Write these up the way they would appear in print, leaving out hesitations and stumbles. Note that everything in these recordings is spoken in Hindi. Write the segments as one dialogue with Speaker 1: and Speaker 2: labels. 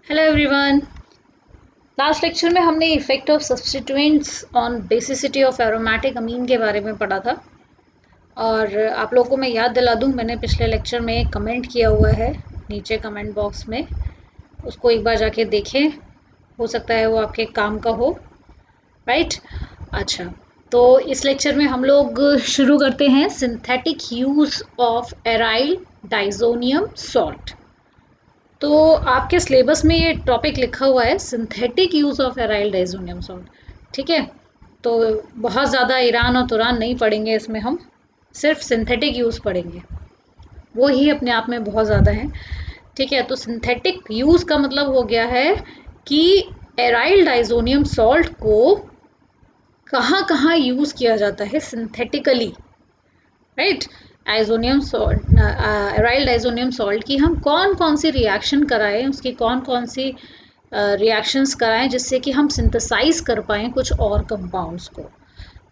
Speaker 1: Hello everyone. लास्ट लेक्चर में हमने effect of substituents on basicity of aromatic amine के बारे में पढ़ा था और आप लोगों को मैं याद दिला दूं, मैंने पिछले लेक्चर में एक कमेंट किया हुआ है नीचे कमेंट बॉक्स में, उसको एक बार जाके देखें, हो सकता है वो आपके काम का हो। राइट। अच्छा, तो इस लेक्चर में हम लोग शुरू करते हैं synthetic use of aryl diazonium salt. तो आपके सिलेबस में ये टॉपिक लिखा हुआ है synthetic use of aryl diazonium salt. ठीक है, तो बहुत ज़्यादा ईरान और तुरान नहीं पढ़ेंगे इसमें, हम सिर्फ सिंथेटिक यूज पढ़ेंगे, वो ही अपने आप में बहुत ज़्यादा है। ठीक है, तो सिंथेटिक यूज का मतलब हो गया है कि एराइल डाइजोनियम सॉल्ट को कहाँ कहाँ यूज किया जाता है सिंथेटिकली। राइट। आइजोनियम सॉल्ट, एराइल डाइजोनियम सॉल्ट की हम कौन कौन सी रिएक्शन कराएं, उसकी कौन कौन सी रिएक्शंस कराएं जिससे कि हम सिंथेसाइज कर पाएं कुछ और कंपाउंड्स को,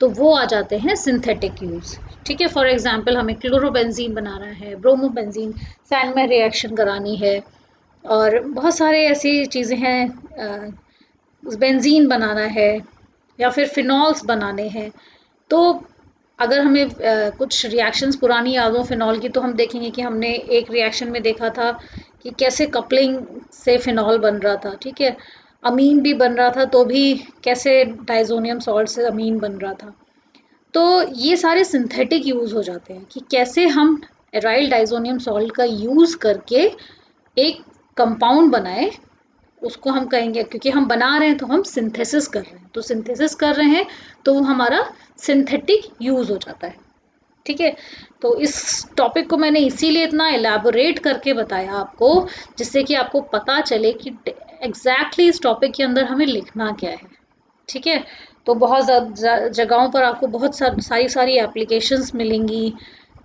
Speaker 1: तो वो आ जाते हैं सिंथेटिक यूज। ठीक है, फॉर एग्जांपल हमें क्लोरोबेंजीन बनाना है, ब्रोमोबेंजीन सैन में रिएक्शन करानी है, और बहुत सारे ऐसी चीज़ें हैं, बेंजीन बनाना है या फिर फिनॉल्स बनाने हैं। तो अगर हमें कुछ रिएक्शंस पुरानी याद हो फिनॉल की, तो हम देखेंगे कि हमने एक रिएक्शन में देखा था कि कैसे कपलिंग से फिनॉल बन रहा था। ठीक है, अमीन भी बन रहा था तो भी कैसे डाइजोनियम सॉल्ट से अमीन बन रहा था। तो ये सारे सिंथेटिक यूज हो जाते हैं कि कैसे हम एराइल डाइजोनियम सॉल्ट का यूज करके एक कंपाउंड बनाए, उसको हम कहेंगे, क्योंकि हम बना रहे हैं तो हम सिंथेसिस कर रहे हैं, तो सिंथेसिस कर रहे हैं तो वो हमारा सिंथेटिक यूज हो जाता है। ठीक है, तो इस टॉपिक को मैंने इसीलिए इतना एलैबोरेट करके बताया आपको, जिससे कि आपको पता चले कि एग्जैक्टली इस टॉपिक के अंदर हमें लिखना क्या है। ठीक है, तो बहुत जगहों पर आपको बहुत सारी एप्लीकेशंस मिलेंगी।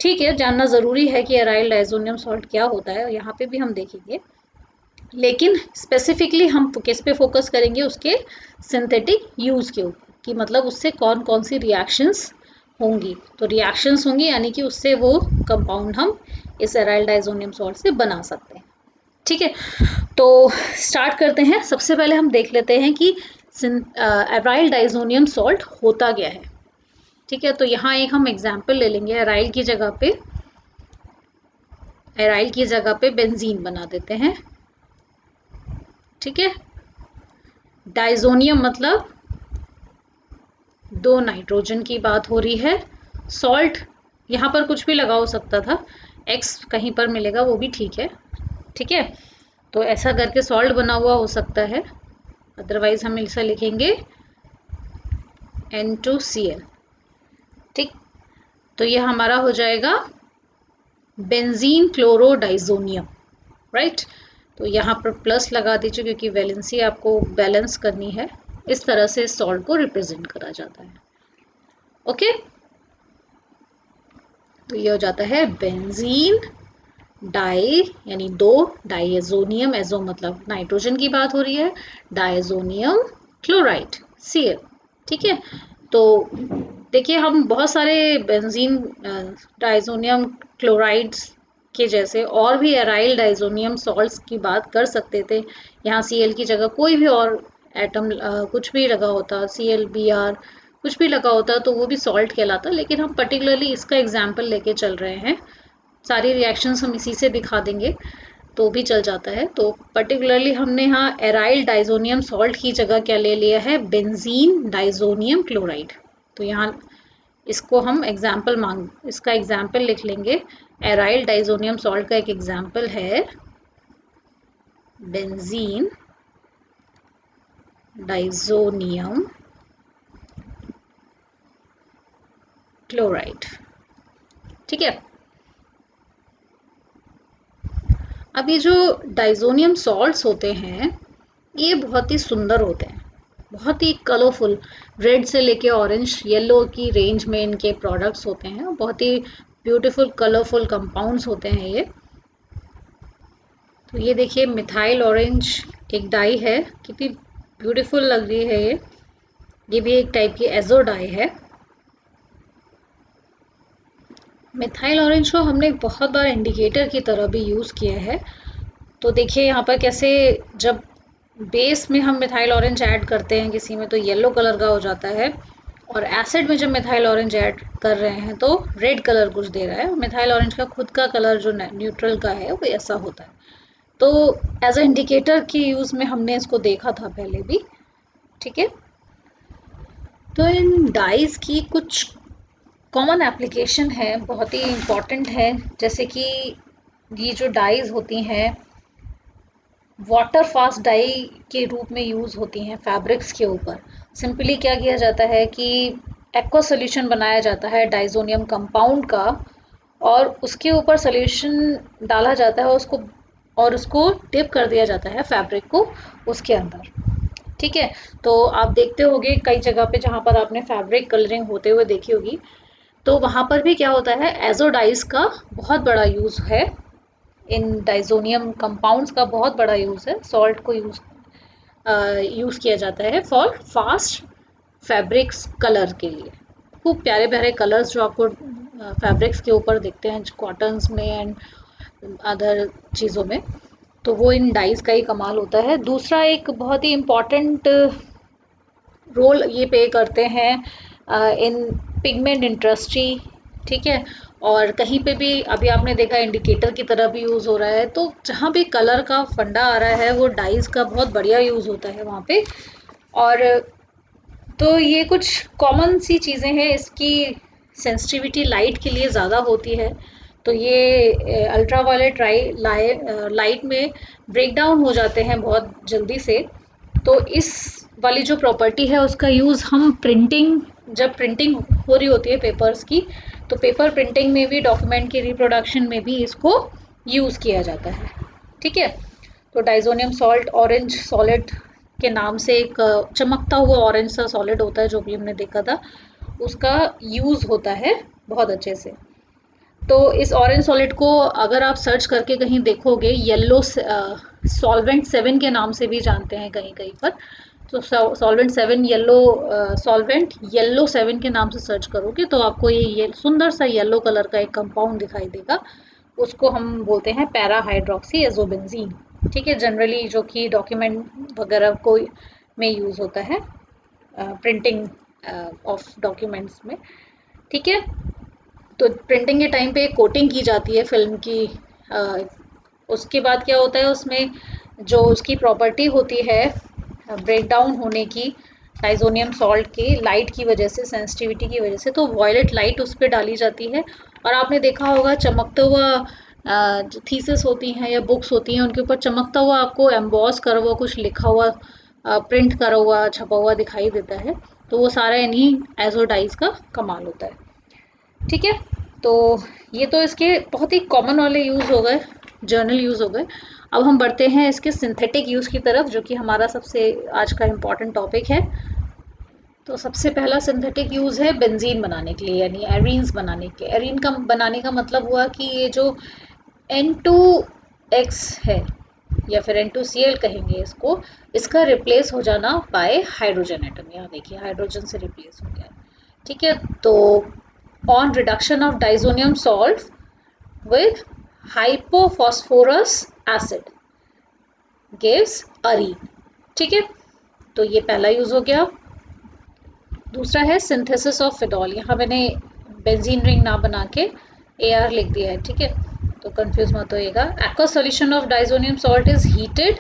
Speaker 1: ठीक है, जानना ज़रूरी है कि एराइल डाइजोनियम सॉल्ट क्या होता है, यहाँ पे भी हम देखेंगे, लेकिन स्पेसिफिकली हम किस पे फोकस करेंगे, उसके सिंथेटिक यूज के ऊपर, कि मतलब उससे कौन कौन सी रिएक्शंस होंगी। तो रिएक्शंस होंगी यानी कि उससे वो कंपाउंड हम इस एराइल डाइजोनियम सॉल्ट से बना सकते हैं। ठीक है, तो स्टार्ट करते हैं। सबसे पहले हम देख लेते हैं कि एराइल डाइजोनियम सॉल्ट होता क्या है। ठीक है, तो यहाँ एक हम एग्जाम्पल ले लेंगे, एराइल की जगह पे बेंजीन बना देते हैं। ठीक है, डाइजोनियम मतलब दो नाइट्रोजन की बात हो रही है। सॉल्ट यहाँ पर कुछ भी लगा हो सकता था, एक्स कहीं पर मिलेगा वो भी ठीक है। ठीक है, तो ऐसा करके सॉल्ट बना हुआ हो सकता है, अदरवाइज हम इसे लिखेंगे N2Cl। ठीक, तो ये हमारा हो जाएगा बेंजीन क्लोरोडाइजोनियम। राइट, तो यहाँ पर प्लस लगा दीजिए क्योंकि वैलेंसी आपको बैलेंस करनी है। इस तरह से सॉल्ट को रिप्रेजेंट करा जाता है। ओके, तो ये हो जाता है बेंजीन डाई, यानी दो डाइएजोनियम, एजो मतलब नाइट्रोजन की बात हो रही है, डाइएजोनियम क्लोराइड Cl। ठीक है, तो देखिए हम बहुत सारे बेंजीन डाइजोनियम क्लोराइड्स के जैसे और भी एराइल डाइजोनियम सॉल्ट्स की बात कर सकते थे। यहाँ Cl की जगह कोई भी और एटम कुछ भी लगा होता, ClBr कुछ भी लगा होता तो वो भी सॉल्ट कहलाता, लेकिन हम पर्टिकुलरली इसका एग्जाम्पल लेके चल रहे हैं। सारी रिएक्शंस हम इसी से दिखा देंगे तो भी चल जाता है। तो पर्टिकुलरली हमने यहाँ एराइल डाइजोनियम सॉल्ट की जगह क्या ले लिया है, बेंजीन डाइजोनियम क्लोराइड। तो यहाँ इसको हम इसका एग्जाम्पल लिख लेंगे। एराइल डाइजोनियम सॉल्ट का एक एग्जाम्पल है बेंजीन डाइजोनियम क्लोराइड। ठीक है, अब ये जो डाइजोनियम सॉल्ट्स होते हैं ये बहुत ही सुंदर होते हैं, बहुत ही कलरफुल, रेड से लेके ऑरेंज येलो की रेंज में इनके प्रोडक्ट्स होते हैं, बहुत ही ब्यूटीफुल कलरफुल कंपाउंड्स होते हैं ये। तो ये देखिए मिथाइल ऑरेंज एक डाई है, कितनी ब्यूटीफुल लग रही है ये भी एक टाइप की एजो डाई है। मिथाइल ऑरेंज को हमने बहुत बार इंडिकेटर की तरह भी यूज़ किया है। तो देखिए यहाँ पर कैसे जब बेस में हम मिथाइल ऑरेंज ऐड करते हैं किसी में तो येलो कलर का हो जाता है, और एसिड में जब मिथाइल ऑरेंज ऐड कर रहे हैं तो रेड कलर कुछ दे रहा है। मिथाइल ऑरेंज का खुद का कलर जो न्यूट्रल का है वो ऐसा होता है। तो एज अ इंडिकेटर की यूज़ में हमने इसको देखा था पहले भी। ठीक है, तो इन डाइज की कुछ कॉमन एप्लीकेशन है, बहुत ही इम्पॉर्टेंट है। जैसे कि ये जो डाइज होती हैं वाटर फास्ट डाई के रूप में यूज़ होती हैं फैब्रिक्स के ऊपर। सिंपली क्या किया जाता है कि एक्वा सोल्यूशन बनाया जाता है डाइजोनियम कंपाउंड का, और उसके ऊपर सोल्यूशन डाला जाता है उसको, और उसको डिप कर दिया जाता है फैब्रिक को उसके अंदर। ठीक है, तो आप देखते होंगे कई जगह पे जहाँ पर आपने फैब्रिक कलरिंग होते हुए देखी होगी, तो वहाँ पर भी क्या होता है, एजोडाइज का बहुत बड़ा यूज़ है। इन डाइजोनियम कंपाउंड्स का बहुत बड़ा यूज़ है। सॉल्ट को यूज़ किया जाता है फॉर फास्ट फैब्रिक्स कलर के लिए। खूब प्यारे प्यारे कलर्स जो आपको फैब्रिक्स के ऊपर दिखते हैं कॉटन्स में एंड अदर चीज़ों में, तो वो इन डाइज का ही कमाल होता है। दूसरा एक बहुत ही इम्पॉर्टेंट रोल ये प्ले करते हैं इन पिगमेंट इंडस्ट्री। ठीक है, और कहीं पे भी अभी आपने देखा इंडिकेटर की तरह भी यूज़ हो रहा है, तो जहाँ भी कलर का फंडा आ रहा है वो डाइज का बहुत बढ़िया यूज़ होता है वहाँ पे। और तो ये कुछ कॉमन सी चीज़ें हैं। इसकी सेंसिटिविटी लाइट के लिए ज़्यादा होती है, तो ये अल्ट्रा वायलेट लाइट में ब्रेक डाउन हो जाते हैं बहुत जल्दी से। तो इस वाली जो प्रॉपर्टी है उसका यूज़ हम प्रिंटिंग, जब प्रिंटिंग हो रही होती है पेपर्स की, तो पेपर प्रिंटिंग में भी, डॉक्यूमेंट की रिप्रोडक्शन में भी इसको यूज़ किया जाता है। ठीक है, तो डाइजोनियम सॉल्ट ऑरेंज सॉलिड के नाम से एक चमकता हुआ ऑरेंज सा सॉलिड होता है जो भी हमने देखा था, उसका यूज़ होता है बहुत अच्छे से। तो इस ऑरेंज सॉलिड को अगर आप सर्च करके कहीं देखोगे, येलो सॉल्वेंट 7 के नाम से भी जानते हैं कहीं कहीं पर, तो सॉल्वेंट 7 येलो सॉल्वेंट येलो 7 के नाम से सर्च करोगे तो आपको ये सुंदर सा येलो कलर का एक कंपाउंड दिखाई देगा। उसको हम बोलते हैं पैरा हाइड्रोक्सी एजोबेंजीन। ठीक है, जनरली जो कि डॉक्यूमेंट वगैरह को में यूज़ होता है, प्रिंटिंग ऑफ डॉक्यूमेंट्स में। ठीक है, तो प्रिंटिंग के टाइम पे कोटिंग की जाती है फिल्म की। अ, उसके बाद क्या होता है, उसमें जो उसकी प्रॉपर्टी होती है ब्रेक डाउन होने की डाइजोनियम सॉल्ट के लाइट की वजह से, सेंसिटिविटी की वजह से, तो वॉयलेट लाइट उस पर डाली जाती है। और आपने देखा होगा चमकता हुआ जो थीसिस होती हैं या बुक्स होती हैं उनके ऊपर चमकता हुआ आपको एम्बॉस करा हुआ कुछ लिखा हुआ, प्रिंट करा हुआ छपा हुआ दिखाई देता है, तो वो सारा इन्हीं एजोडाइज का कमाल होता है। ठीक है, तो ये तो इसके बहुत ही कॉमन वाले यूज़ हो गए, जर्नल यूज़ हो गए। अब हम बढ़ते हैं इसके सिंथेटिक यूज़ की तरफ, जो कि हमारा सबसे आज का इम्पॉर्टेंट टॉपिक है। तो सबसे पहला सिंथेटिक यूज़ है बेंजीन बनाने के लिए, यानी एरीन्स बनाने के। एरीन का बनाने का मतलब हुआ कि ये जो N2X है या फिर N2Cl कहेंगे इसको, इसका रिप्लेस हो जाना बाय हाइड्रोजन एटम। यहाँ देखिए हाइड्रोजन से रिप्लेस हो गया। ठीक है, तो on reduction of diazonium salt with hypophosphorous acid gives Areen. ठीक है, तो ये पहला यूज हो गया। दूसरा है सिंथेसिस ऑफ फिनॉल। यहाँ मैंने बेंजीन रिंग ना बना के AR लिख दिया है। ठीक है, तो कंफ्यूज मत होइएगा। Aqua solution of diazonium salt is heated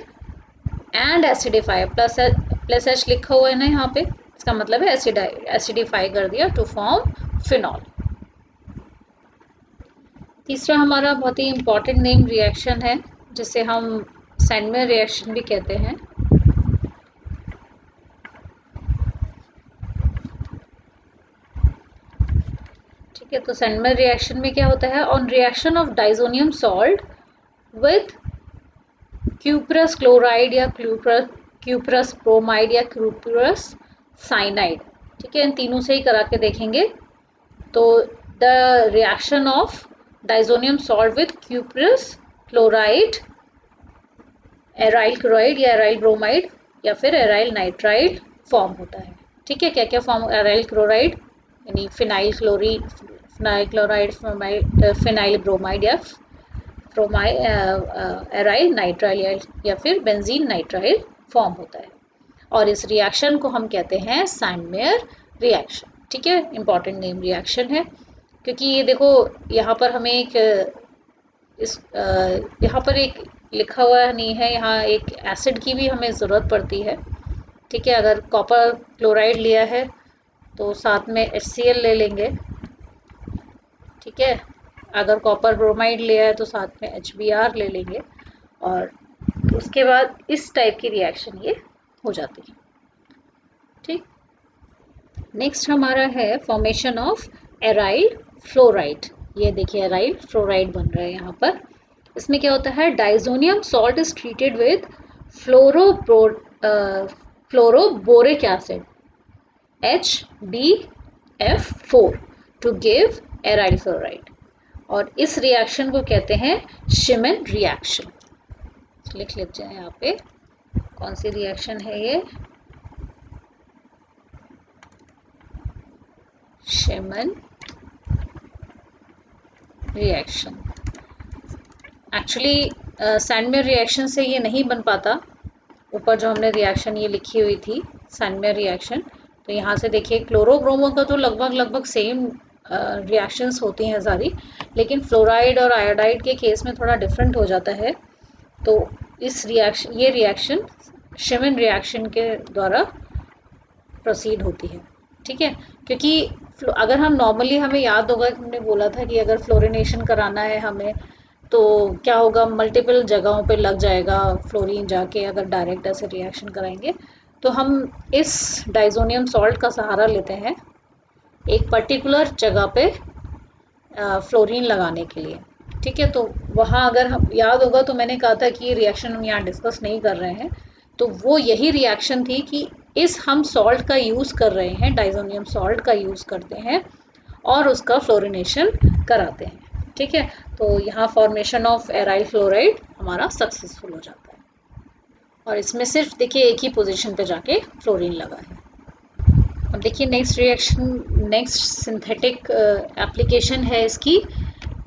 Speaker 1: and acidify, plus H लिखा हुआ है ना यहाँ पे, इसका मतलब है एसिडिफाई कर दिया टू फॉर्म फिनॉल। तीसरा हमारा बहुत ही इम्पॉर्टेंट नेम रिएक्शन है, जिसे हम सैंडलर रिएक्शन भी कहते हैं। ठीक है, तो सैंडलर रिएक्शन में क्या होता है, on reaction of diazonium salt with cuprous chloride या क्यूप्रस ब्रोमाइड या क्यूप्रस साइनाइड। ठीक है, इन तीनों से ही करा के देखेंगे। तो the reaction of diazonium salt with cuprous chloride, aryl chloride या एराइल ब्रोमाइड या फिर एराइल नाइट्राइड फॉर्म होता है। ठीक है, क्या क्या फॉर्म, एराइल क्लोराइड यानी फिनाइल क्लोराइड, फिनाइल ब्रोमाइड या एराइल नाइट्राइल या फिर बेंजीन नाइट्राइल फॉर्म होता है और इस रिएक्शन को हम कहते हैं सैंडमेयर रिएक्शन। ठीक है, इंपॉर्टेंट नेम रिएक्शन है क्योंकि ये देखो यहाँ पर हमें एक यहाँ पर एक लिखा हुआ नहीं है, यहाँ एक एसिड की भी हमें ज़रूरत पड़ती है। ठीक है, अगर कॉपर क्लोराइड लिया है तो साथ में HCl ले लेंगे। ठीक है, अगर कॉपर ब्रोमाइड लिया है तो साथ में HBr ले लेंगे और उसके बाद इस टाइप की रिएक्शन ये हो जाती है। ठीक, नेक्स्ट हमारा है फॉर्मेशन ऑफ एराइल फ्लोराइड। ये देखिए एराइल फ्लोराइड बन रहा है यहाँ पर। इसमें क्या होता है, diazonium salt is treated with fluoroboric acid HBF4 to give aryl fluoride और इस रिएक्शन को कहते हैं शिमन रिएक्शन। लिख लेते हैं यहाँ पे कौन सी रिएक्शन है ये, शिमन रिएक्शन। एक्चुअली सैंडमेयर रिएक्शन से ये नहीं बन पाता। ऊपर जो हमने रिएक्शन ये लिखी हुई थी सैंडमेयर रिएक्शन, तो यहाँ से देखिए क्लोरोब्रोमो का तो लगभग सेम रिएक्शंस होती हैं सारी, लेकिन फ्लोराइड और आयोडाइड के केस में थोड़ा डिफरेंट हो जाता है। तो इस रिएक्शन ये रिएक्शन शिमन रिएक्शन के द्वारा प्रोसीड होती है। ठीक है, क्योंकि अगर हम नॉर्मली, हमें याद होगा कि हमने बोला था कि अगर फ्लोरिनेशन कराना है हमें तो क्या होगा, मल्टीपल जगहों पे लग जाएगा फ्लोरीन जाके, अगर डायरेक्ट ऐसे रिएक्शन कराएंगे। तो हम इस डाइजोनियम सॉल्ट का सहारा लेते हैं एक पर्टिकुलर जगह पे फ्लोरीन लगाने के लिए। ठीक है, तो वहाँ अगर हम याद होगा तो मैंने कहा था कि ये रिएक्शन हम यहाँ डिस्कस नहीं कर रहे हैं, तो वो यही रिएक्शन थी कि इस हम सॉल्ट का यूज़ कर रहे हैं, डाइजोनियम सॉल्ट का यूज़ करते हैं और उसका फ्लोरिनेशन कराते हैं। ठीक है, तो यहाँ फॉर्मेशन ऑफ एराइल फ्लोराइड हमारा सक्सेसफुल हो जाता है और इसमें सिर्फ देखिए एक ही पोजीशन पे जाके फ्लोरीन लगा है। अब देखिए next reaction, next synthetic application है इसकी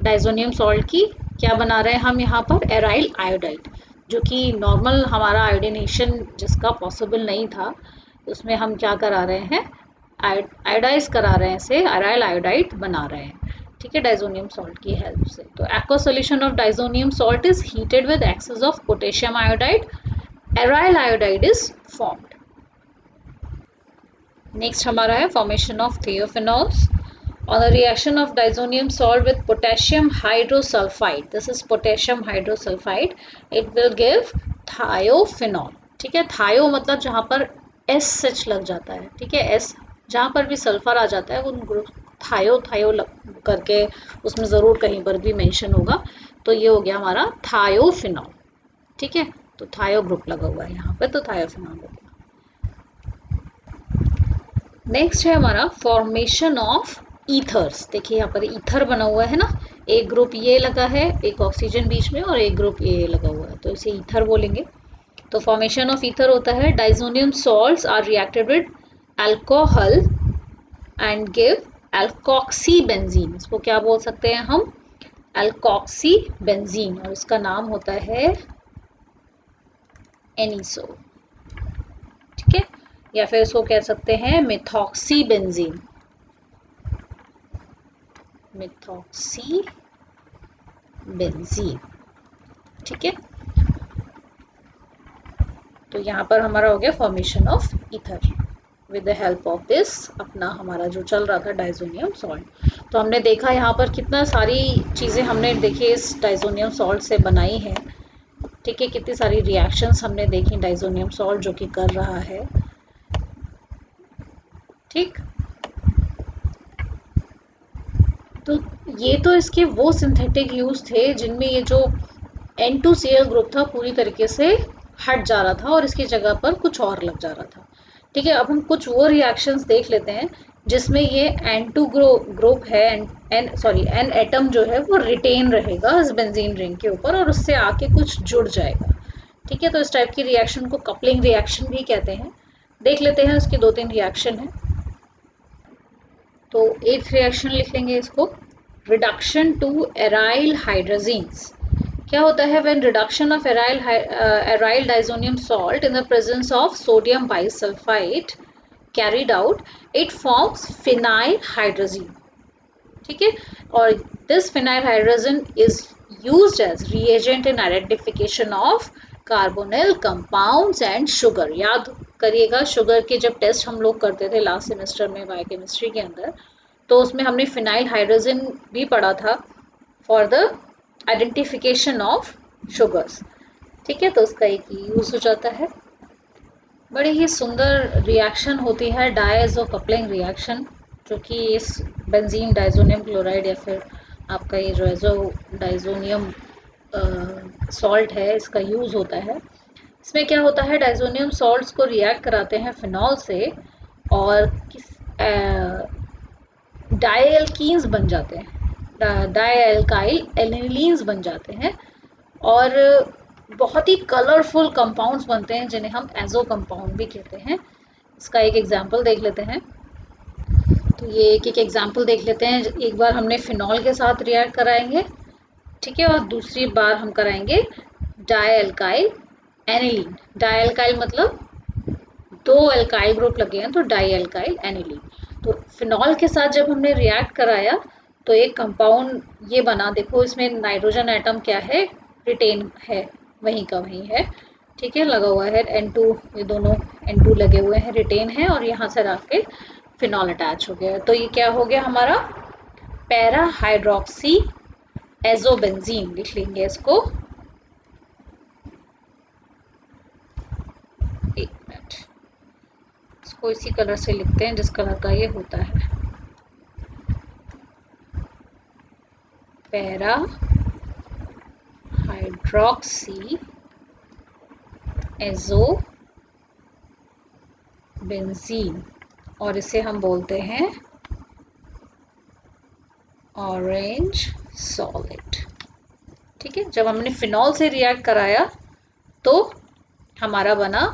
Speaker 1: डाइजोनियम सॉल्ट की। क्या बना रहे हैं हम यहाँ पर, एराइल आयोडाइड, जो कि नॉर्मल हमारा आयोडिनेशन जिसका पॉसिबल नहीं था, उसमें हम क्या करा रहे हैं, आयोडाइज करा रहे हैं, इसे एराइल आयोडाइड बना रहे हैं। ठीक है, डाइजोनियम सॉल्ट की हेल्प से। तो aqueous solution of diazonium salt is heated with excess of potassium iodide, aryl iodide is formed. Next हमारा है formation of thiophenols on the reaction of diazonium salt with potassium hydrosulfide. This is potassium hydrosulfide. It will give thiophenol. ठीक है, थायो मतलब जहाँ पर SH लग जाता है। ठीक है, S जहाँ पर भी सल्फर आ जाता है वो ग्रुप थायो करके उसमें ज़रूर कहीं पर भी मेंशन होगा। तो ये हो गया हमारा थायोफेनॉल। ठीक है, तो थायो ग्रुप लगा हुआ है यहाँ पे, तो थायोफेनॉल हो गया। नेक्स्ट है हमारा फॉर्मेशन ऑफ ईथर्स। देखिए यहाँ पर ईथर बना हुआ है ना, एक ग्रुप ये लगा है, एक ऑक्सीजन बीच में और एक ग्रुप ये लगा हुआ है, तो इसे ईथर बोलेंगे। तो फॉर्मेशन ऑफ ईथर होता है, diazonium salts are reacted with alcohol and give alkoxy benzene. इसको क्या बोल सकते हैं हम, अल्कोक्सी बेंजीन, और इसका नाम होता है एनिसो। ठीक है, या फिर इसको कह सकते हैं मिथॉक्सी बेंजीन, मिथॉक्सी बेंजीन। ठीक है, तो यहाँ पर हमारा हो गया formation of ether with the help of this अपना हमारा जो चल रहा था डाइजोनियम सॉल्ट। तो हमने देखा यहाँ पर कितना सारी चीज़ें हमने देखी इस डाइजोनियम सॉल्ट से बनाई हैं। ठीक है, कितनी सारी रिएक्शंस हमने देखी डाइजोनियम सॉल्ट जो कि कर रहा है। ठीक, तो ये तो इसके वो सिंथेटिक यूज थे जिनमें ये जो N2Cl ग्रुप था पूरी तरीके से हट जा रहा था और इसकी जगह पर कुछ और लग जा रहा था। ठीक है, अब हम कुछ वो रिएक्शंस देख लेते हैं जिसमें ये N2 ग्रुप है, N एटम जो है वो रिटेन रहेगा इस बेंजीन रिंग के ऊपर और उससे आके कुछ जुड़ जाएगा। ठीक है, तो इस टाइप की रिएक्शन को कपलिंग रिएक्शन भी कहते हैं। देख लेते हैं, उसके 2-3 रिएक्शन है। तो एक रिएक्शन लिख लेंगे इसको, रिडक्शन टू एराइल हाइड्रोजीन्स। क्या होता है when reduction of aryl diazonium salt in the presence of sodium bisulphite carried out, it forms phenyl hydrogen. ठीक है, और this phenyl hydrogen is used as reagent in identification of carbonyl compounds and sugar. याद करिएगा, शुगर के जब टेस्ट हम लोग करते थे लास्ट सेमेस्टर में बायोकेमिस्ट्री के अंदर, तो उसमें हमने फिनाइल हाइड्रोजन भी पढ़ा था for the identification of sugars. ठीक है, तो उसका एक यूज हो जाता है। बड़ी ही सुंदर रिएक्शन होती है डायज़ो कपलिंग रिएक्शन, जो कि इस बेंजीन डाइजोनियम क्लोराइड या फिर आपका ये जो एजो डाइजोनियम सॉल्ट है, इसका यूज़ होता है। इसमें क्या होता है, डाइजोनियम सॉल्ट्स को रिएक्ट कराते हैं फिनॉल से और डाइएल्कीन्स बन जाते हैं, डाइएल्काइल एनिलीन्स बन जाते हैं और बहुत ही कलरफुल कंपाउंड्स बनते हैं जिन्हें हम एजो कंपाउंड भी कहते हैं। इसका एक एग्जांपल देख लेते हैं। तो ये एक एक एग्जांपल देख लेते हैं। एक बार हमने फिनॉल के साथ रिएक्ट कराएंगे, ठीक है, और दूसरी बार हम कराएंगे डाइएल्काइल एनिलीन। डाइएल्काइल मतलब दो एल्काइल ग्रुप लगे हैं तो डाइएल्काइल एनिलीन। तो फिनॉल के साथ जब हमने रिएक्ट कराया तो एक कंपाउंड ये बना, देखो इसमें नाइट्रोजन एटम क्या है, रिटेन है, वहीं का वहीं है। ठीक है, लगा हुआ है N2, ये दोनों N2 लगे हुए हैं, रिटेन है, और यहाँ से आके फिनॉल अटैच हो गया। तो ये क्या हो गया हमारा, पैरा हाइड्रोक्सी एजोबेंजीन लिख लेंगे इसको। एक मिनट, इसको इसी कलर से लिखते हैं जिस कलर का ये होता है, पैरा हाइड्रोक्सी एजोबेंजीन, और इसे हम बोलते हैं ऑरेंज सॉलिड। ठीक है, जब हमने फिनॉल से रिएक्ट कराया तो हमारा बना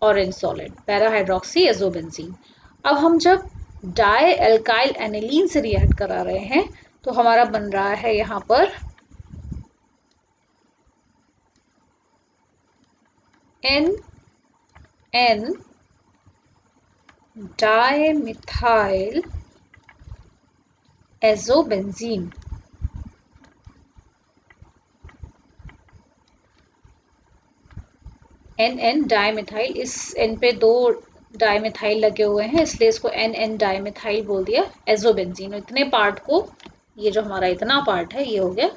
Speaker 1: orange solid, para hydroxy azobenzene. अब हम जब डाई एल्काइल एनिलीन से रिएक्ट करा रहे हैं तो हमारा बन रहा है यहाँ पर NN dimethyl azobenzene. NN dimethyl, इस N पे दो डाइमिथाइल लगे हुए हैं इसलिए इसको NN डाइमिथाइल बोल दिया एजोबेंजीन। इतने पार्ट को, ये जो हमारा इतना पार्ट है ये हो गया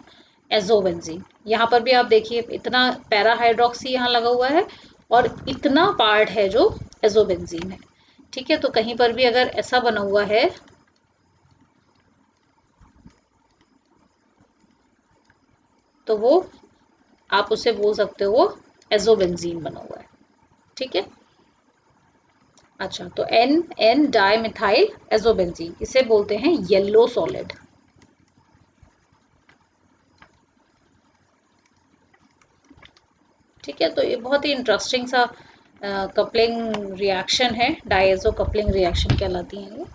Speaker 1: एजोबेंजीन। यहाँ पर भी आप देखिए इतना पैरा हाइड्रोक्सी यहाँ लगा हुआ है और इतना पार्ट है जो एजोबेंजीन है। ठीक है, तो कहीं पर भी अगर ऐसा बना हुआ है तो वो आप उसे बोल सकते हो वो एजोबेंजीन बना हुआ है। ठीक है, अच्छा, तो NN डाइमिथाइल एजोबेंजीन, इसे बोलते हैं येलो सॉलिड। ठीक है, तो ये बहुत ही इंटरेस्टिंग सा कपलिंग रिएक्शन है, डायज़ो कपलिंग रिएक्शन कहलाती है ये।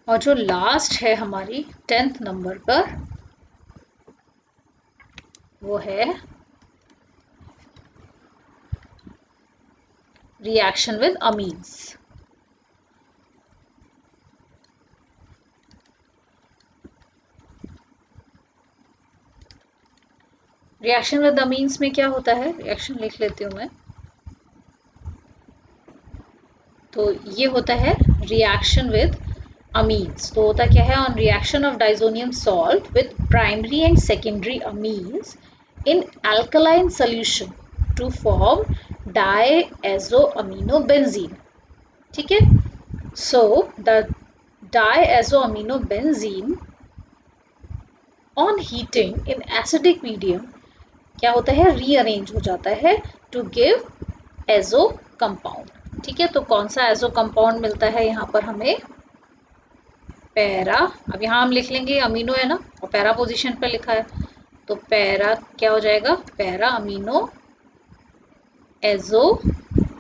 Speaker 1: और जो लास्ट है हमारी 10th नंबर पर, वो है reaction with amines. Reaction with amines में क्या होता है, रिएक्शन लिख लेती हूँ मैं। तो ये होता है रिएक्शन विद अमीन्स। तो होता क्या है, on reaction of diazonium salt with primary and secondary amines in alkaline solution to form diazoaminobenzene. ठीक है, so the diazoaminobenzene on heating in acidic medium क्या होता है, रीअरेंज हो जाता है टू गिव एजो कंपाउंड। ठीक है, तो कौन सा एजो कंपाउंड मिलता है यहाँ पर हमें, पैरा। अब यहाँ हम लिख लेंगे, अमीनो है ना और पैरा पोजीशन पर लिखा है, तो पैरा क्या हो जाएगा, पैरा अमीनो एजोबेंजीन।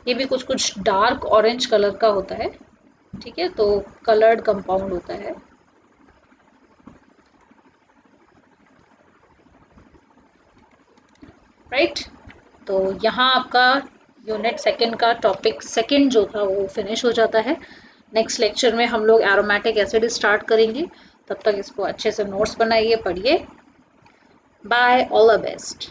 Speaker 1: ये भी कुछ कुछ डार्क ऑरेंज कलर का होता है। ठीक है, तो कलर्ड कंपाउंड होता है। राइट। तो यहाँ आपका यूनिट सेकंड का टॉपिक सेकंड जो था वो फिनिश हो जाता है। नेक्स्ट लेक्चर में हम लोग एरोमेटिक एसिड स्टार्ट करेंगे। तब तक इसको अच्छे से नोट्स बनाइए, पढ़िए। Bye, all the best.